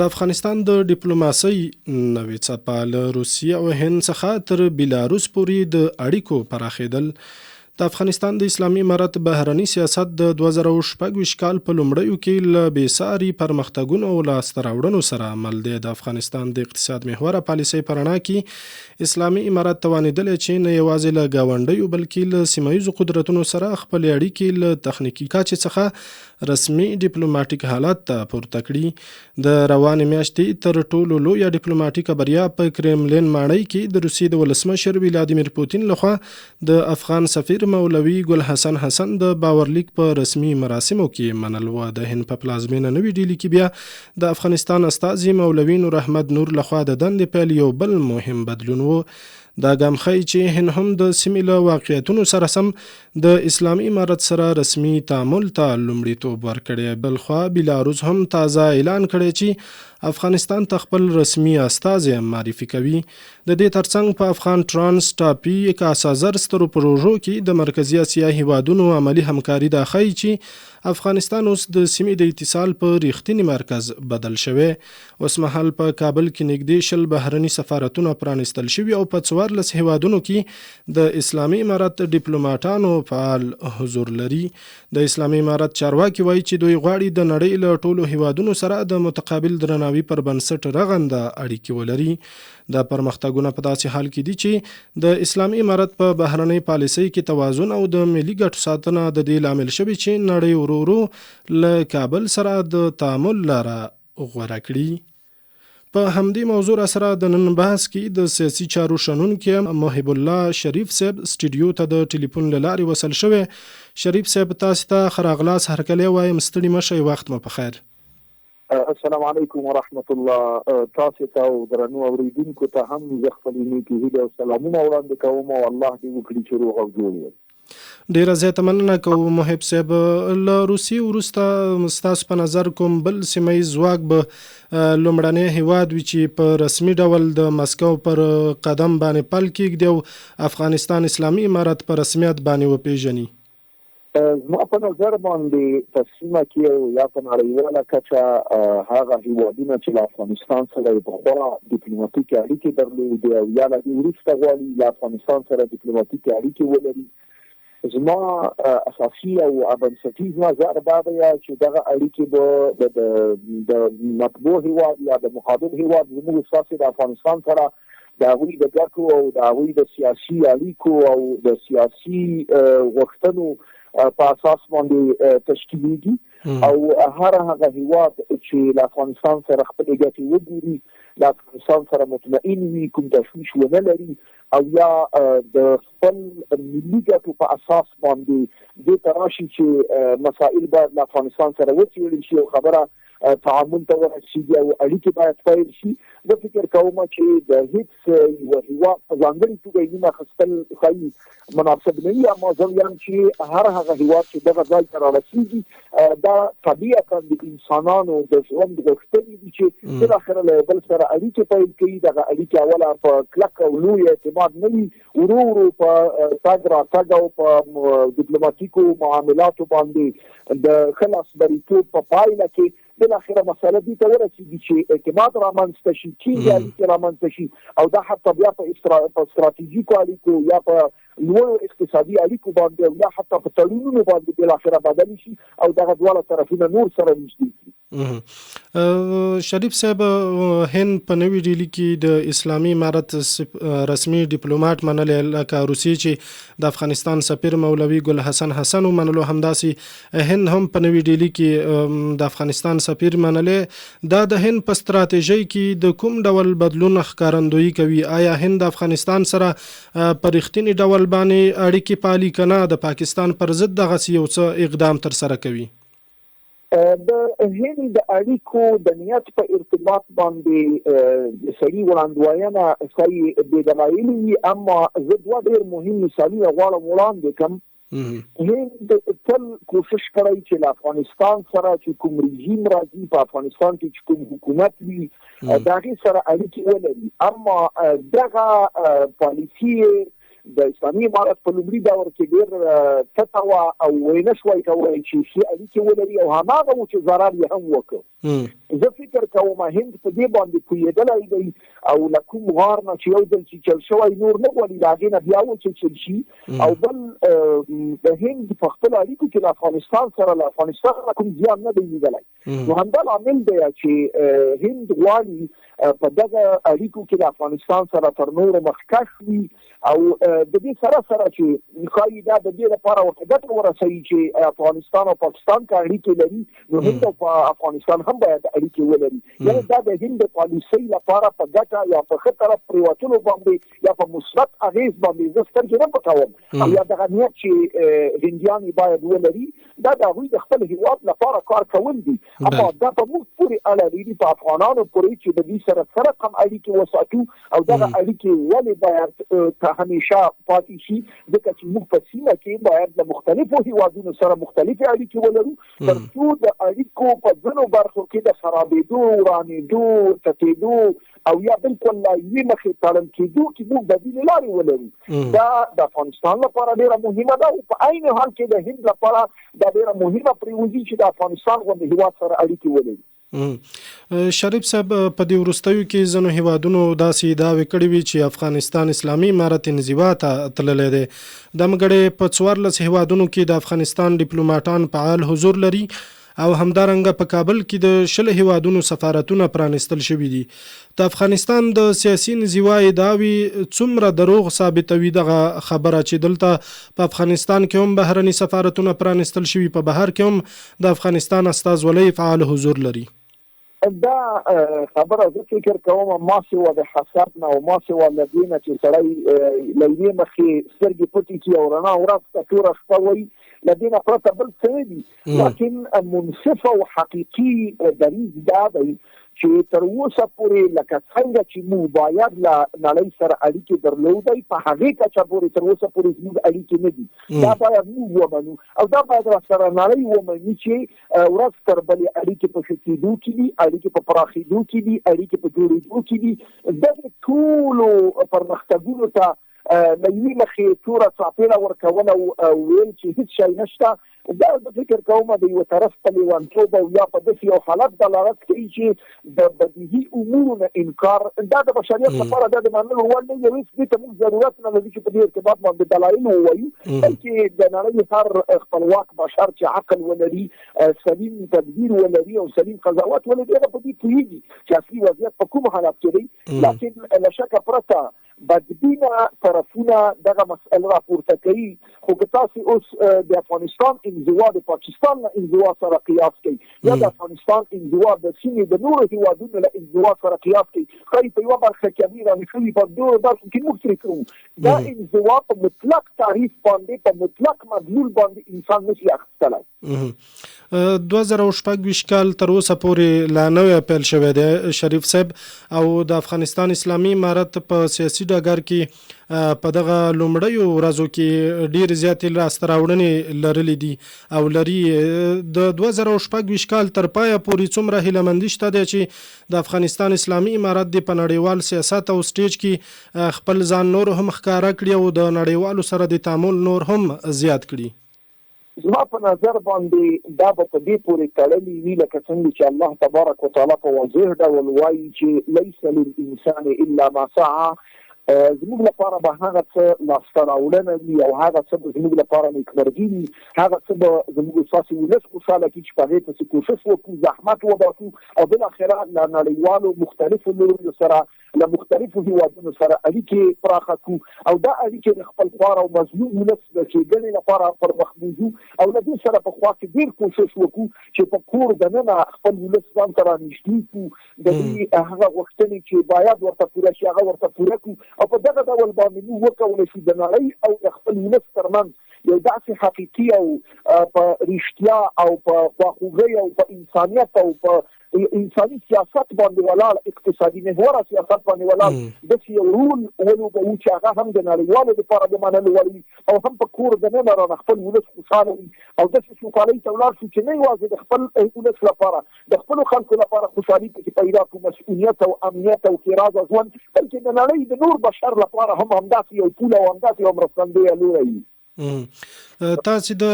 د افغانستان د ډیپلوماسۍ نوې څپه له روسیې او هند څخه تر بیلاروس پورې د اړیکو پراخېدل د افغانستان د اسلامي امارت بهرني سیاست د 2024 کال په لومړیو کې له بېساري پرمختګونو او لاسته راوړنو سره مل دی. د افغانستان د اقتصاد محوره پالیسۍ په رڼا کې اسلامي امارت توانېدلی چې نه یوازې له ګاونډیو بلکې له سیمه ییزو قدرتونو سره خپلې اړیکې له تخنیکي کچې څخه رسمي ډیپلوماټیک حالت ته پورته کړي. د روانې میاشتې تر ټولو لویه ډیپلوماټیکه بریا په کرملین ماڼۍ کې د روسیې د ولسمشر ولادیمیر پوتین لخوا د افغان سفیر مولوي ګل حسن حسن د باورلیک په رسمي مراسمو کې منل و. د هند په پلازمینه نوې ډیلي کې بیا د افغانستان استازي مولوي نور احمد نور لخوا د دندې پیل یو بل مهم بدلون و. دا ګام ښیي چې هند هم د سیمې له واقعیتونو سره سم د اسلامي امارت سره رسمي تعامل ته لومړیتوب ورکړی. بلخوا بیلاروس هم تازه اعلان کړی چې افغانستان ته خپل رسمي استازی معرفي کوي. د دې ترڅنګ په افغان ترانس ټاپي 1000 سترو پروژو کې د مرکزي اسیا هیوادونو عملی همکاري دا ښیي چې افغانستان اوس د سیمې د اتصال په ریښتینی مرکز بدل شوی. اوس مهال په کابل کې نږدې 20 بهرني سفارتونه پرانیستل شوي او په 14 هیوادونو کې د اسلامي امارت ډیپلوماټانو فعال حضور لري. د اسلامي امارت چارواکي وایي چې دوی غواړي د نړۍ له ټولو هیوادونو سره د متقابل درناوي پر بنسټ رغنده اړیکې ولري. دا پرمختګونه په داسې حال کې دي چې د اسلامي امارت په بهرنۍ پالیسۍ کې توازن او د ملي ګټو ساتنه د دې لامل شوي چې نړۍ ورو ورو له کابل سره د تعامل لاره غوره کړي. په همدې موضوع سره د نن بحث کې د سیاسي چارو شنونکي محب الله شریف صاحب سټډیو ته د ټلیفون له لارې وصل شوی. شریف صاحب تاسو ته ښه راغلاست. هرکلی وایم، ستړي مه شئ، وخت مو په خیر. السلام علیکم ورحمت الله. تاسو ته او درنو اوریدونکو ته هم زه خپل نیکی هیله او سلامونه وړاندې کوم او الله دې وکړي چې روغ او جوړ وي. ډیره زیاته مننه کوم محب صاحب. له روسیې وروسته ستاسو په نظر کوم بل سیمه ییز ځواک به لومړنی هیواد وي چې په رسمي ډول د مسکو پر قدم باندې پل کېږدي او افغانستان اسلامي امارت په رسمیت باندې وپیژني؟ زما په نظر باندې په سیمه کې یا په نړیواله کچه هغه هیوادونه چې له افغانستان سره پخوا ډیپلوماټیکې اړیکې درلودې او یا له دې وروسته غواړي له افغانستان سره ډیپلوماټیکې اړیکې ولري، زما اساسي او بنسټیز نظر دا دی چې دغه اړیکې به د مطبوع هیواد یا د مقابل هیواد زموږ اساسي د افغانستان سره د هغوی د ګټو او د هغوی د سیاسي اړیکو او د سیاسي غوښتنو په اساس باندې تشکیلیږي او هر هغه هیواد چې له افغانستان سره خپل ګټې وګوري، له افغانستان سره مطمئن وي، کوم تشویش ونه لري او یا د خپل ملي ګټو په اساس باندې دې ته راشي چې مسائل باید له افغانستان سره وڅېړل شي او خبره تعامل ته ورسیږي او اړیکې باید پیل شي. زه فکر کوم چې د هیڅ یو هیواد په ځانګړې توګه یې نیمه اخیستل ښایي مناسب نه وي، اما زه وایم چې هر هغه هیواد چې دغه ځای ته رارسېږي دا طبیعتا د انسانانو د ژوند غوښتنې دي چې بالاخره له بل سره اړیکې پیل کوي. دغه اړیکې اوله په کلک او لوی اعتماد نه وي، ورو ورو په تګ راتګ او په ډیپلوماټیکو معاملاتو باندې د ښه لاسبریتوب په پایله کې بالاخره مسله دې ته ورسېږي چې اعتماد رامنځته شي، ټینګې اړیکې رامنځته شي او دا حتی بیا په ستراتیژیکو اړیکو یا په لوړو اقتصادي اړیکو باندې او یا حتی په تړونونو باندې بالاخره بدل شي او دغه دواړه طرفونه نور سره نږدې شي. شریف صاحب، هند په نوې ډیلي کې د اسلامي امارت رسمي ډیپلوماټ منلی لکه روسیې چې د افغانستان سفیر مولوي ګل حسن حسن ومنلو، همداسې هند هم په نوې ډیلي کې د افغانستان سفیر منلی. دا د هند په ستراتیژۍ کې د کوم ډول بدلون ښکارندویي کوي؟ آیا هند د افغانستان سره په رښتیني ډول باندې اړیکې پالي که نه د پاکستان پر ضد دغسې یو څه اقدام ترسره کوي؟ د هند د اړیکو د نیت په ارتباط باندې صحیح وړاندوینه صحیح بې دلایلي وي، اما زه دوه ډېر مهم مثالونه غواړم وړاندې کړم. هند تل کوشش کړی چې له افغانستان سره چې کوم رژیم راځي، په افغانستان کې چې کوم حکومت وي، د هغې سره اړیکې ولري، اما دغه پالیسي د اسلامي امارت په لومړي دور کې ډېر تتوا او وینا شوي کوي چې شي اړیکې ولري او هماغه و چې ضرر یې هم وکړ. زه فکر کوم هند په دې باندې پوهېدلی دی او له کوم غار نه چې یو ځل چې چل شوی نور نه غواړي د هغې نه بیا وچل شي او بل د هند په خپل اړیکو کې له افغانستان سره له افغانستان نه کوم زیان نه دی لیدلی. نو همدا لامل دی چې هند غواړي په دغه اړیکو کې د افغانستان سره تر نورو مخکښ وي او د دې سره چې ښایي دا د دې لپاره ورته ګټه ورسوي چې افغانستان او پاکستان کا اړیکې لري نو هند او افغانستان هم باید اړیکې ولري. یعنې دا د هند د پالیسۍ لپاره په ګټه یا په ښه طرف پرېوتلو باندې یا په مثبت اغېز باندې زه سترګې نه پټوم او یا دغه نیت چې هندیان باید ولري دا د هغوی د خپل هېواد لپاره کار کول دي. اما دا په موږ پورې اړه لري په افغانانو پورې چې د دوی سره کم اړیکې وساتو او دغه اړیکې ولې باید همیشه پاتې شي ځکه چې موږ په سیمه کې باید د مختلفو هیوادونو سره مختلفې اړیکې ولرو تر څو د اړیکو په ځینو برخو کې د خرابېدو ورانېدو ټکېدو او یا بالکل لا یوې مخې تړل کېدو کې موږ بدیلې لارې ولرو. دا د افغانستان لپاره ډېره مهمه ده او په عین حال کې د هند لپاره دا ډېره مهمه پرېوځي چې د افغانستان غوندې هیواد سره اړیکې ولري. شریف صاحب په دې وروستیو کې ځینو هیوادونو داسې دعوې کړې وي چې افغانستان اسلامي امارت انزوا ته تللی دی. دمګړې په 14 هیوادونو کې د افغانستان ډیپلوماټان فعال حضور لري او همدارنګه په کابل کې د 10 هیوادونو سفارتونه پرانستل شوي دي. د افغانستان د سیاسي انزوا ادعاوې څومره دروغ ثابتوي دغه خبره چې دلته په افغانستان کې هم بهرني سفارتونه پرانستل شوي په بهر کې هم د افغانستان استازولۍ فعال حضور لري؟ دا خبره زه فکر کوم ما سوا د حسد نه او ما سوا له دې نه چې سړی له یوې مخې سترګې پټې کړي او رڼا ورځ ته توره شپه وایي له دې نه پرته بل څه نه دي. لکن منصف او حقیقي دریځ دا دی چې تر اوسه پورې لکه څنګه چې موږ باید له نړۍ سره اړیکې درلودی په هغې کچه پورې تر اوسه پورې زموږ اړیکې نه دي. دا باید موږ ومنو او دا باید راسره نړۍ ومني چې ورځ تر بلې اړیکې په ښه کېدو کې دي، اړیکې په پراخېدو کې دي، اړیکې په جوړېدو کې دي. دغې ټولو پرمختګونو ته له یوې مخې توره څاپېړه ورکول او ویل چې هېڅ شی نشته دا د فکر کوم د یو طرف په لیوانتوب او یا په داسې یو حالت دلالت کوي چې د بدیهي امورو نه انکار دا د بشریت لپاره دا د منلو وړ نه دی. دې ته موږ ضرورت نه لري چې په دې ارتباط باندې دلایل ووایو، بلکې د نړۍ هر خپلواک بشر چې عقل ولري، سلیم تدبیر ولري او سلیم قضاوت ولري هغه په دې پوهېږي چې اصلي وضعیت په کوم حالت کې دی. لکن له شکه پرته بدبینه طرفونه دغه مسئله راپورته کوي. خو که تاسو اوس د افغانستان انزوا د پاکستان نه انزوا سره قیاس کوي یا د افغانستان انزوا د سیمې د نورو هیوادونو له انزوا سره قیاس کوي، ښایي په یوه برخه کې امیر رانیخوي په دوه برخو کې موږ پرې کوو. دا انزوا په مطلق تعریف باندې په مطلق مدلول باندې انسان نشي اخیستلی. 2024 کال تر اوسه پورې لا نوی پیل شوی دی شریف صاحب او د افغانستان اسلامي امارت په سیاسي ډګر کې په دغه لومړیو ورځو کې ډېر زیاتې لاسته راوړنې لرلې دي او لري. د 2024 کال تر پایه پورې څومره هیلهمندي شته دی چې د افغانستان اسلامي امارت د په نړیوال سیاست او سټیج کې خپل ځان نور هم ښکاره کړي او د نړیوالو سره د تعامل نور هم زیات کړي؟ زما په نظر باندې دا به په دې پورې تړلې وي لکه څنګه چې الله تبارک وتعالی په واضح ډول وایي چې لیس للانسان الا ما سعى. زموږ لپاره به هغه څه لاسته راوړنه وي او هغه څه به زموږ لپاره نیکمرغي وي، هغه څه به زموږ ستاسې ولس خوشحاله کړي چې په هغې پسې کوښښ وکړو، زحمت وباسو او بالاخره له نړیوالو مختلفو لورو سره له مختلفو هیوادونو سره اړیکې پراخه کړو او دا اړیکې د خپل خوار او مظلوم ولس د ښېګڼې لپاره پر مخ بوځو او له دې سره په خوا کې ډېر کوښښ وکړو چې په کور دننه خپل ولس ځان ته رانږدې کړو، د دوی هغه غوښتنې چې باید ورته پوره شي هغه ورته پوره کړو او په دغه ډول باندې موږ وکولی شو د نړۍ او د خپل ولس ترمنځ یو داسې حقیقي او په رښتیا او په خواخوږۍ او په انسانیت او په انساني سیاست باندې ولاړ اقتصادي محور سیاست باندې ولاړ د یو رول ولوبو چې هغه هم د نړیوالو لپاره د منلو وړ او هم په کور د نه لري خپل ولس خوشاله وي او د سوکالۍ ته ولاړ شي چې نه یوازې د خپل ولس لپاره د خپل خلکو لپاره خوشالي کې پیدا کوي مسؤلیت او امنیت او خیرات ژوند بلکې د نړۍ د نور بشر لپاره هم همداسې یو پول او همداسې یو مرستندوی لوري. تاسو د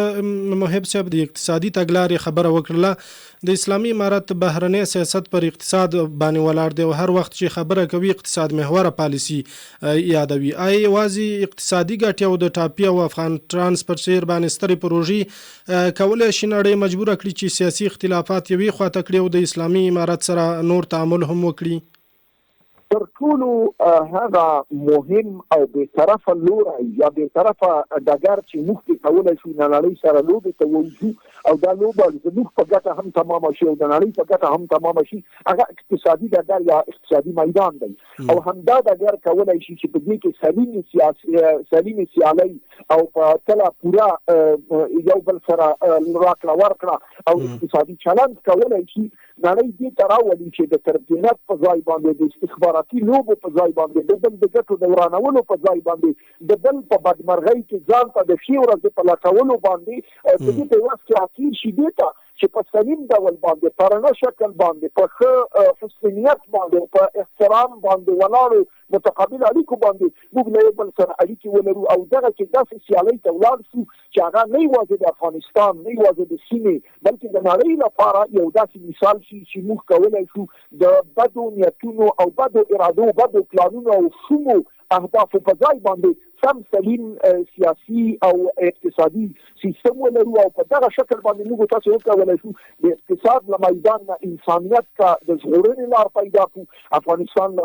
محب صاحب د اقتصادي تګلارې خبره وکړه. د اسلامي امارت بهرنی سیاست پر اقتصاد باندې ولاړ دی او هر وخت چې خبره کوي اقتصاد محوره پالیسی یادوي. آیا یوازې اقتصادي ګټې او د ټاپي او افغان ترانسپورت شیر باندې سترې پروژې کولای شي نړۍ مجبوره کړي چې سیاسي اختلافات یوې خواته کړي او د اسلامي امارت سره نور تعامل هم وکړي؟ تر ټولو هغه مهم او بی‌طرفه لوری یا بی‌طرفه ډګر چې موږ کې کولای شو نړۍ سره لوبې ته ووځو او دا لوبه زموږ په ګټه هم تمامه شي او د نړۍ په ګټه هم تمامه شي هغه اقتصادي ډګر یا اقتصادي میدان دی او همدا ډګر کولای شي چې په دې کې سلیمې سیالۍ او په تله پوره یو بل سره راکړه ورکړه او اقتصادي چلند کولای شي نړۍ دې ته راولي چې د تربیت په ځای باندې د استخباراتي لوبو په ځای باندې د بل د ګټو د ورانولو په ځای باندې د بل په بدمرغۍ کې ځان ته د ښې ورځې په لټولو باندې په دې په وخت کې اخیر شي دې ته چې په سلیم ډول باندې پرانه شکل باندې په ښه حسنیت باندې په احترام باندې ولاړو متقابل اړیکو باندې موږ له بل سره اړیکې ولرو او دغه چې داسې سیالۍ ته ولاړ شو چې هغه نه یوازې د افغانستان نه یوازې د سیمې بلکې د نړۍ لپاره یو داسې مثال شي چې موږ کولی شو د بدو نیتونو او بدو ارادو بدو پلانونو او شومو اهدافو په ځای باندې سم سلیم سیاسي او اقتصادي سیستم ولرو او په دغه شکل باندې موږ تاسو وکولای شو د اقتصاد له میدان نه انسانیت ته د ژغورنې لار پیدا کړو افغانستان د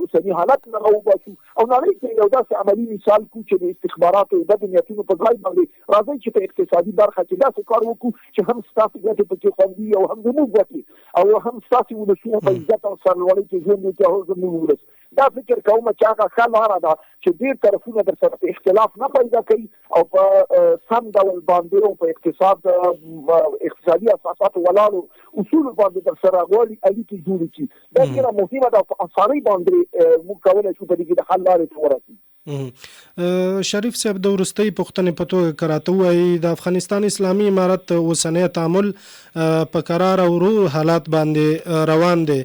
اوسني حالت نه راوباسو او نړۍ ته یو داسې عملي مثال کړو چې د استخباراتو او بد نیتونو په ځای باندې راځي چې په اقتصادي برخه کې داسې کار وکړو چې هم ستاسو ګټې پکې خوندي او هم زموږ ګټې او هم ستاسو ولسونه په عزت او سرلوړۍ کې ژوند وکړي او زموږ ولس دا فکر کوم چې هغه ښه لاره ده چې ډېر طرفونه در سره په اختلاف نه پیدا کوي او په سم ډول باندې او په اقتصادي اساساتو ولاړو اصول باندې در سره غواړي اړیکې جوړې کړي دا ډېره مهمه ده په اسانۍ باندې موږ کولی شو په دې کې د حل لارې ته ورسېږو. شریف صاحب د وروستۍ پوښتنې په توګه که راته ووایي د افغانستان اسلامي امارت اوسنی تعامل په قرار او ورو حالات باندې روان دی.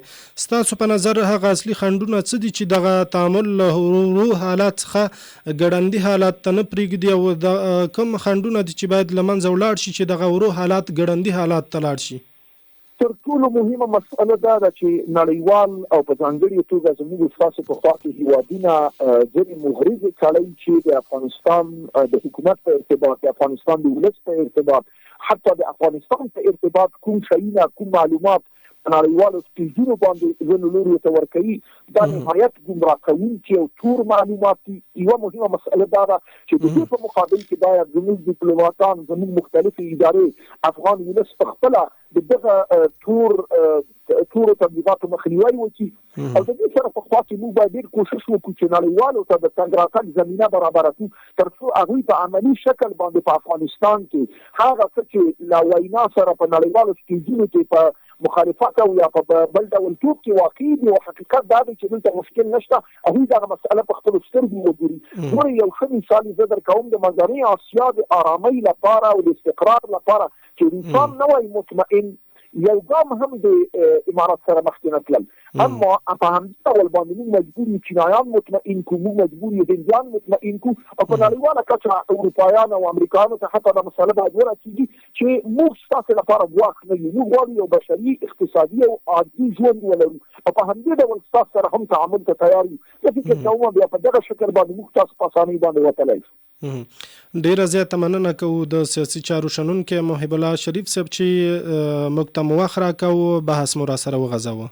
ستاسو په نظر هغه اصلي خنډونه څه دي چې دغه تعامل له ورو حالات څخه ګړندي حالات ته نه پرېږدي او د کوم خنډونه دي چې باید له منځه ولاړ شي چې دغه ورو حالات ګړندي حالات ته لاړ شي؟ تر ټولو مهمه مسئله دا ده چې نړیوال او په ځانګړې توګه زموږ ستاسو په خوا کې هیوادونه ځینې مغرضې کړۍ چې د افغانستان د حکومت په ارتباط د افغانستان د ولس په ارتباط حتی د افغانستان په ارتباط کوم شیونه کوم معلومات نړیوالو سټیجونو باندې ځینو لورو ته ورکوي دا نهایت ګمراه کوونکي او تور معلومات دي. یوه مهمه مسئله دا ده چې د دې په مقابل کې باید زموږ ډیپلوماتان زموږ مختلفې ادارې افغان ولس په خپله د دغه تورو تبلیغاتو مخنیوی وکړي او د دې سره په خوا کې موږ باید ډېر کوشش وکړو چې نړیوالو ته د تګ راتګ زمینه برابره کړو تر څو هغوی په عملي شکل باندې په افغانستان کې هغه څه چې له وینا سره په نړیوالو سټیجونو کې په مخالفت او یا په بل ډول توب کې واقع دي او حقیقت دا دی چې دلته مشکل نشته هغوی دغه مسئله په خپلو سترګو وګوري. ګورئ یو ښه مثال زه در کوم د منځنۍ اسیا د ارامۍ لپاره او د استقرار لپاره چې روسان نه وای مطمئن یو ګام هم د امارات سره مخکې نه تلل اما په همدې ډول باندې موږ مجبور یو چینایان مطمئن کړو موږ مجبور یو هندیان مطمئن کړو او په نړیواله کچه اروپایان او امریکایانو ته حتی دا مسله باید ورسېږي چې موږ ستاسو لپاره ګواښ نه یو موږ غواړو یو بشري اقتصادي او عادي ژوند ولرو او په همدې ډول ستاسو سره هم تعامل ته تیار یو زه فکر کوم بیا په دغه شکل باندې موږ تاسو په اسانۍ باندې وتلی شو. ډیره زیاته مننه کوو د سیاسي چارو شنونکی محب الله شریف صاحب چې موږ ته مو وخت راکاوه بحث مو را سره وغځاوه.